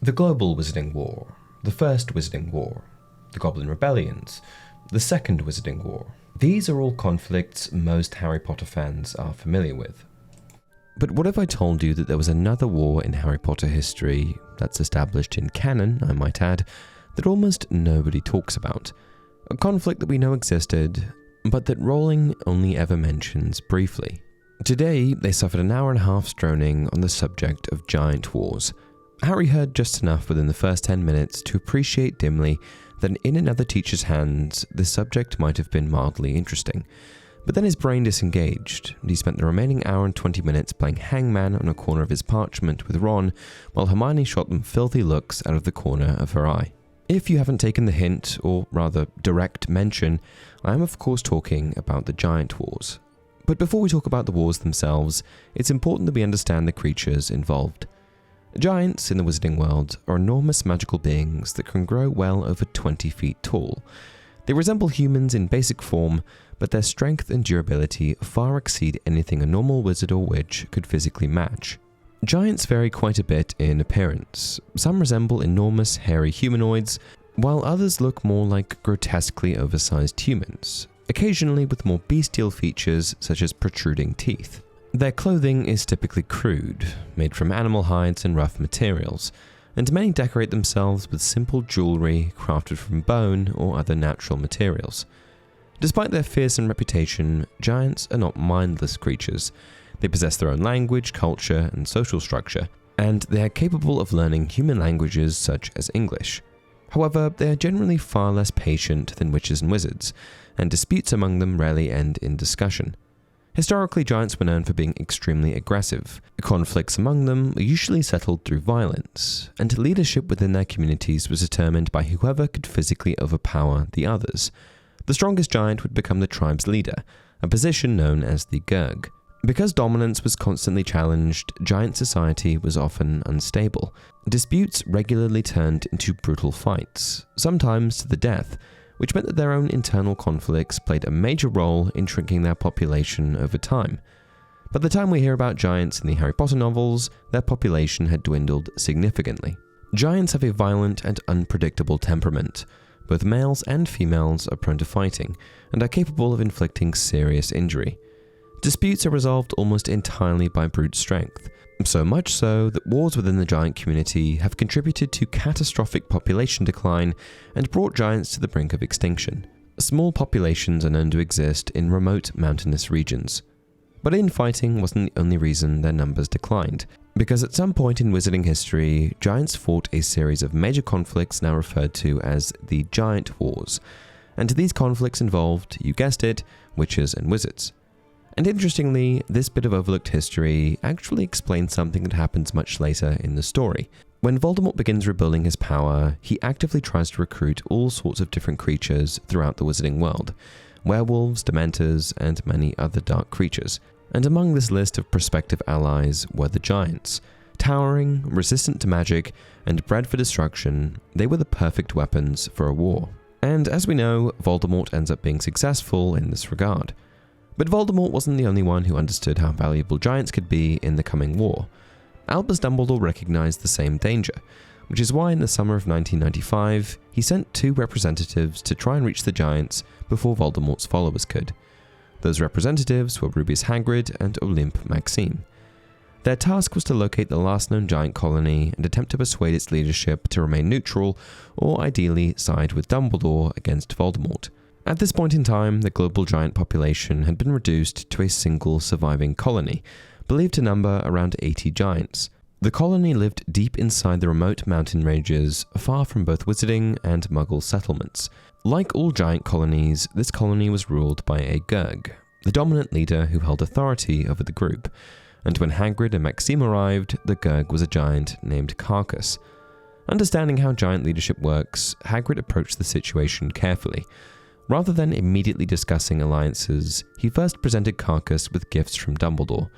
The Global Wizarding War, the First Wizarding War, the Goblin Rebellions, the Second Wizarding War. These are all conflicts most Harry Potter fans are familiar with. But what if I told you that there was another war in Harry Potter history, that's established in canon, I might add, that almost nobody talks about? A conflict that we know existed, but that Rowling only ever mentions briefly. Today, they suffered an hour and a half droning on the subject of giant wars. Harry heard just enough within the first 10 minutes to appreciate dimly that in another teacher's hands, this subject might have been mildly interesting. But then his brain disengaged, and he spent the remaining hour and 20 minutes playing hangman on a corner of his parchment with Ron, while Hermione shot them filthy looks out of the corner of her eye. If you haven't taken the hint, or rather direct mention, I am of course talking about the Giant Wars. But before we talk about the wars themselves, it's important that we understand the creatures involved. Giants in the wizarding world are enormous magical beings that can grow well over 20 feet tall. They resemble humans in basic form, but their strength and durability far exceed anything a normal wizard or witch could physically match. Giants vary quite a bit in appearance. Some resemble enormous hairy humanoids, while others look more like grotesquely oversized humans, occasionally with more bestial features such as protruding teeth. Their clothing is typically crude, made from animal hides and rough materials, and many decorate themselves with simple jewelry crafted from bone or other natural materials. Despite their fearsome reputation, giants are not mindless creatures. They possess their own language, culture, and social structure, and they are capable of learning human languages such as English. However, they are generally far less patient than witches and wizards, and disputes among them rarely end in discussion. Historically, giants were known for being extremely aggressive. Conflicts among them were usually settled through violence, and leadership within their communities was determined by whoever could physically overpower the others. The strongest giant would become the tribe's leader, a position known as the Gurg. Because dominance was constantly challenged, giant society was often unstable. Disputes regularly turned into brutal fights, sometimes to the death, which meant that their own internal conflicts played a major role in shrinking their population over time. By the time we hear about giants in the Harry Potter novels, their population had dwindled significantly. Giants have a violent and unpredictable temperament. Both males and females are prone to fighting, and are capable of inflicting serious injury. Disputes are resolved almost entirely by brute strength, so much so that wars within the giant community have contributed to catastrophic population decline and brought giants to the brink of extinction. Small populations are known to exist in remote mountainous regions. But infighting wasn't the only reason their numbers declined, because at some point in wizarding history, giants fought a series of major conflicts now referred to as the Giant Wars, and these conflicts involved, you guessed it, witches and wizards. And interestingly, this bit of overlooked history actually explains something that happens much later in the story. When Voldemort begins rebuilding his power, he actively tries to recruit all sorts of different creatures throughout the wizarding world. Werewolves, dementors, and many other dark creatures. And among this list of prospective allies were the giants. Towering, resistant to magic, and bred for destruction, they were the perfect weapons for a war. And as we know, Voldemort ends up being successful in this regard. But Voldemort wasn't the only one who understood how valuable giants could be in the coming war. Albus Dumbledore recognized the same danger, which is why in the summer of 1995, he sent 2 representatives to try and reach the giants before Voldemort's followers could. Those representatives were Rubeus Hagrid and Olympe Maxime. Their task was to locate the last known giant colony and attempt to persuade its leadership to remain neutral, or ideally side with Dumbledore against Voldemort. At this point in time, the global giant population had been reduced to a single surviving colony, believed to number around 80 giants. The colony lived deep inside the remote mountain ranges, far from both wizarding and muggle settlements. Like all giant colonies, this colony was ruled by a Gurg, the dominant leader who held authority over the group. And when Hagrid and Maxime arrived, the Gurg was a giant named Carcus. Understanding how giant leadership works, Hagrid approached the situation carefully. Rather than immediately discussing alliances, he first presented Carcus with gifts from Dumbledore.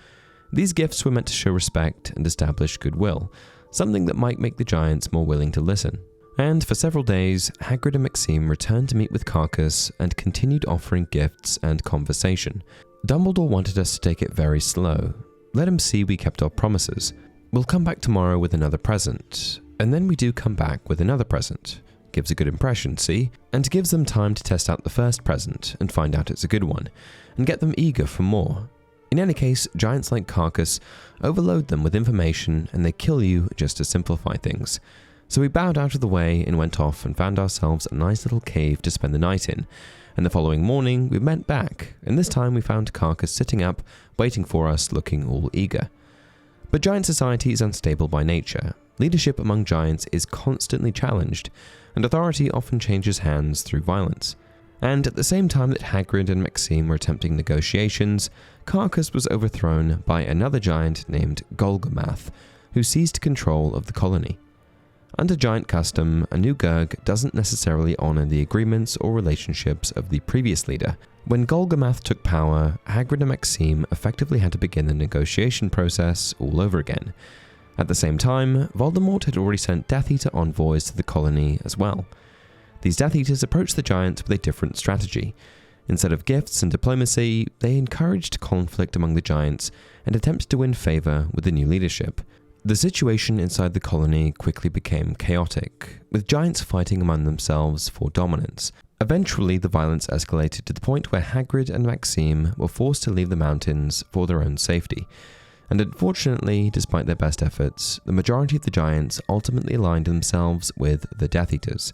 These gifts were meant to show respect and establish goodwill, something that might make the giants more willing to listen. And for several days, Hagrid and Maxime returned to meet with Carcus and continued offering gifts and conversation. Dumbledore wanted us to take it very slow. Let him see we kept our promises. We'll come back tomorrow with another present. and then we do come back with another present. Gives a good impression, see? And gives them time to test out the first present and find out it's a good one, and get them eager for more. In any case, giants like Carcass overload them with information and they kill you just to simplify things. So we bowed out of the way and went off and found ourselves a nice little cave to spend the night in. And the following morning we went back, and this time we found Carcass sitting up, waiting for us, looking all eager. But giant society is unstable by nature. Leadership among giants is constantly challenged, and authority often changes hands through violence. And at the same time that Hagrid and Maxime were attempting negotiations, Carcass was overthrown by another giant named Golgomath, who seized control of the colony. Under giant custom, a new Gurg doesn't necessarily honour the agreements or relationships of the previous leader. When Golgomath took power, Hagrid and Maxime effectively had to begin the negotiation process all over again. At the same time, Voldemort had already sent Death Eater envoys to the colony as well. These Death Eaters approached the giants with a different strategy. Instead of gifts and diplomacy, they encouraged conflict among the giants and attempted to win favour with the new leadership. The situation inside the colony quickly became chaotic, with giants fighting among themselves for dominance. Eventually, the violence escalated to the point where Hagrid and Maxime were forced to leave the mountains for their own safety. And unfortunately, despite their best efforts, the majority of the giants ultimately aligned themselves with the Death Eaters.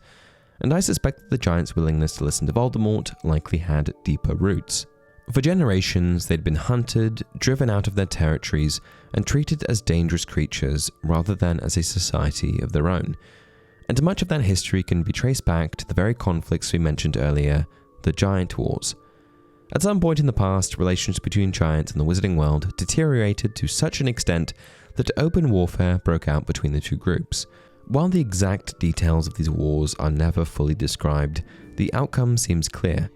And I suspect that the giants' willingness to listen to Voldemort likely had deeper roots. For generations, they'd been hunted, driven out of their territories, and treated as dangerous creatures rather than as a society of their own. And much of that history can be traced back to the very conflicts we mentioned earlier, the Giant Wars. At some point in the past, relations between giants and the wizarding world deteriorated to such an extent that open warfare broke out between the two groups. While the exact details of these wars are never fully described, the outcome seems clear.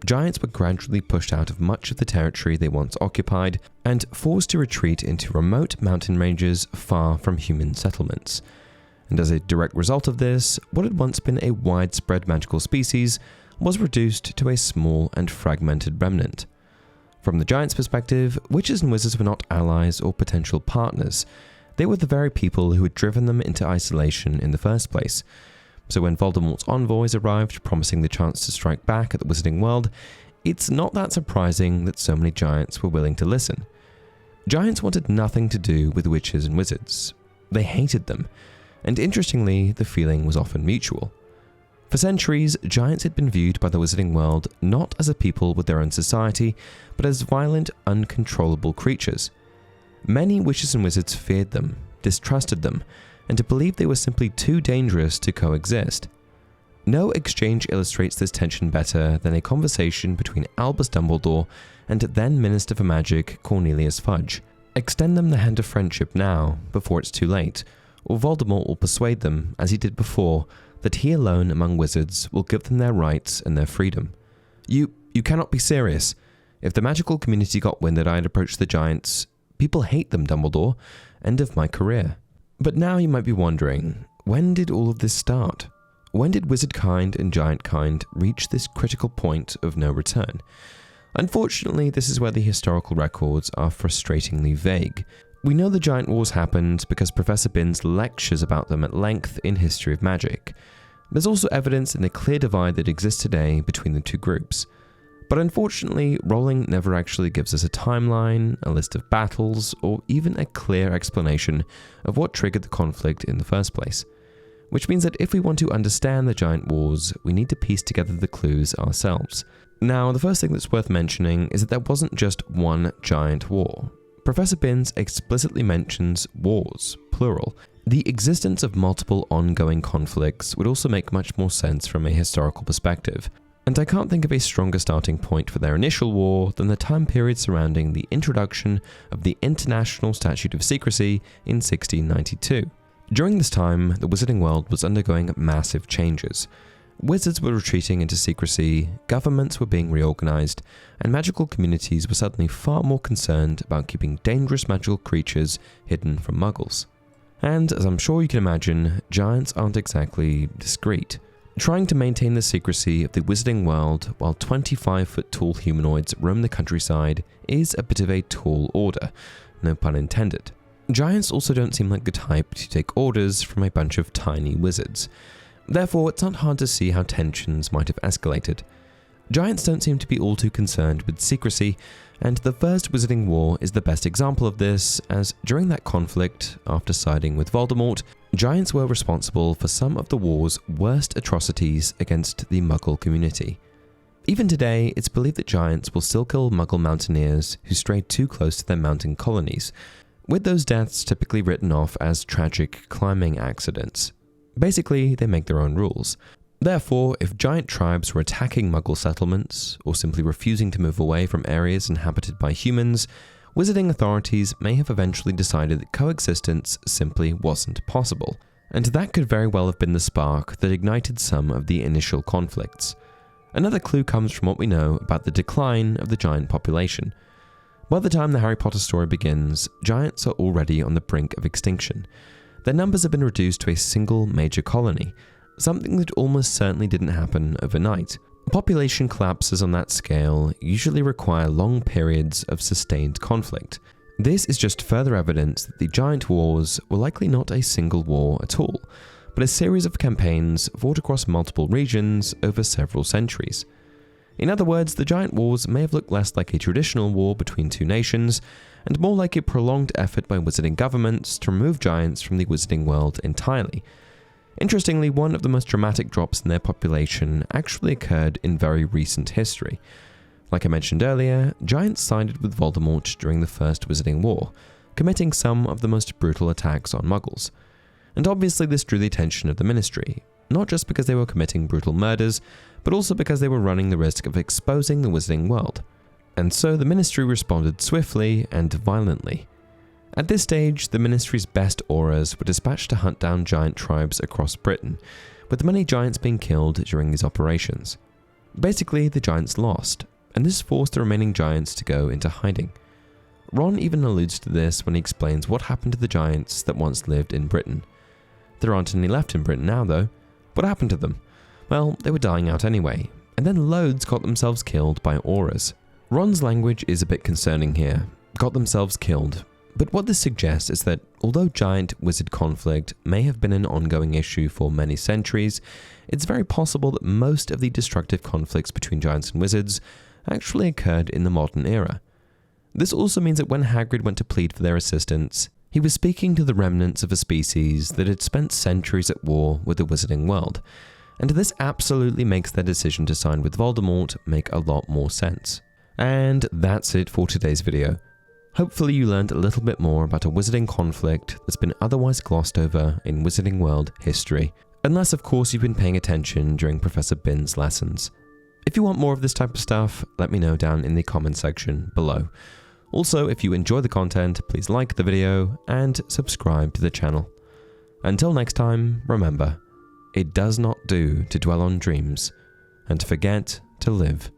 Giants were gradually pushed out of much of the territory they once occupied and forced to retreat into remote mountain ranges far from human settlements. And as a direct result of this, what had once been a widespread magical species was reduced to a small and fragmented remnant. From the giants' perspective, witches and wizards were not allies or potential partners. They were the very people who had driven them into isolation in the first place. So when Voldemort's envoys arrived promising the chance to strike back at the wizarding world, it's not that surprising that so many giants were willing to listen. Giants wanted nothing to do with witches and wizards. They hated them, and interestingly, the feeling was often mutual. For centuries, giants had been viewed by the wizarding world not as a people with their own society, but as violent, uncontrollable creatures. Many witches and wizards feared them, distrusted them, and believed they were simply too dangerous to coexist. No exchange illustrates this tension better than a conversation between Albus Dumbledore and then Minister for Magic Cornelius Fudge. Extend them the hand of friendship now, before it's too late, or Voldemort will persuade them, as he did before, that he alone among wizards will give them their rights and their freedom. You cannot be serious. If the magical community got wind that I had approached the giants, people hate them, Dumbledore. End of my career. But now you might be wondering, when did all of this start? When did wizard kind and giant kind reach this critical point of no return? Unfortunately, this is where the historical records are frustratingly vague. We know the Giant Wars happened because Professor Binns lectures about them at length in History of Magic. There's also evidence in the clear divide that exists today between the two groups. But unfortunately, Rowling never actually gives us a timeline, a list of battles, or even a clear explanation of what triggered the conflict in the first place. Which means that if we want to understand the Giant Wars, we need to piece together the clues ourselves. Now, the first thing that's worth mentioning is that there wasn't just one giant war. Professor Binns explicitly mentions wars, plural. The existence of multiple ongoing conflicts would also make much more sense from a historical perspective. And I can't think of a stronger starting point for their initial war than the time period surrounding the introduction of the International Statute of Secrecy in 1692. During this time, the wizarding world was undergoing massive changes. Wizards were retreating into secrecy, governments were being reorganized, and magical communities were suddenly far more concerned about keeping dangerous magical creatures hidden from muggles. And as I'm sure you can imagine, giants aren't exactly discreet. Trying to maintain the secrecy of the wizarding world while 25-foot-tall humanoids roam the countryside is a bit of a tall order, no pun intended. Giants also don't seem like the type to take orders from a bunch of tiny wizards. Therefore, it's not hard to see how tensions might have escalated. Giants don't seem to be all too concerned with secrecy, and the First Wizarding War is the best example of this, as during that conflict, after siding with Voldemort, Giants were responsible for some of the war's worst atrocities against the Muggle community. Even today, it's believed that Giants will still kill Muggle mountaineers who strayed too close to their mountain colonies, with those deaths typically written off as tragic climbing accidents. Basically, they make their own rules. Therefore, if giant tribes were attacking Muggle settlements, or simply refusing to move away from areas inhabited by humans, wizarding authorities may have eventually decided that coexistence simply wasn't possible, and that could very well have been the spark that ignited some of the initial conflicts. Another clue comes from what we know about the decline of the giant population. By the time the Hary Potter story begins, giants are already on the brink of extinction. Their numbers have been reduced to a single major colony, something that almost certainly didn't happen overnight. Population collapses on that scale usually require long periods of sustained conflict. This is just further evidence that the giant wars were likely not a single war at all, but a series of campaigns fought across multiple regions over several centuries. In other words, the giant wars may have looked less like a traditional war between two nations, and more like a prolonged effort by wizarding governments to remove giants from the wizarding world entirely. Interestingly, one of the most dramatic drops in their population actually occurred in very recent history. Like I mentioned earlier, giants sided with Voldemort during the First Wizarding War, committing some of the most brutal attacks on Muggles. And obviously this drew the attention of the Ministry, not just because they were committing brutal murders, but also because they were running the risk of exposing the wizarding world. And so the Ministry responded swiftly and violently. At this stage, the Ministry's best aurors were dispatched to hunt down giant tribes across Britain, with many giants being killed during these operations. Basically, the giants lost, and this forced the remaining giants to go into hiding. Ron even alludes to this when he explains what happened to the giants that once lived in Britain. There aren't any left in Britain now, though. What happened to them? Well, they were dying out anyway, and then loads got themselves killed by aurors. Ron's language is a bit concerning here. Got themselves killed. But what this suggests is that although giant wizard conflict may have been an ongoing issue for many centuries, it's very possible that most of the destructive conflicts between giants and wizards actually occurred in the modern era. This also means that when Hagrid went to plead for their assistance, he was speaking to the remnants of a species that had spent centuries at war with the wizarding world, and this absolutely makes their decision to side with Voldemort make a lot more sense. And that's it for today's video. Hopefully you learned a little bit more about a wizarding conflict that's been otherwise glossed over in Wizarding World history, unless of course you've been paying attention during Professor Bin's lessons. If you want more of this type of stuff, let me know down in the comment section below. Also, if you enjoy the content, please like the video and subscribe to the channel. Until next time, remember, it does not do to dwell on dreams and to forget to live.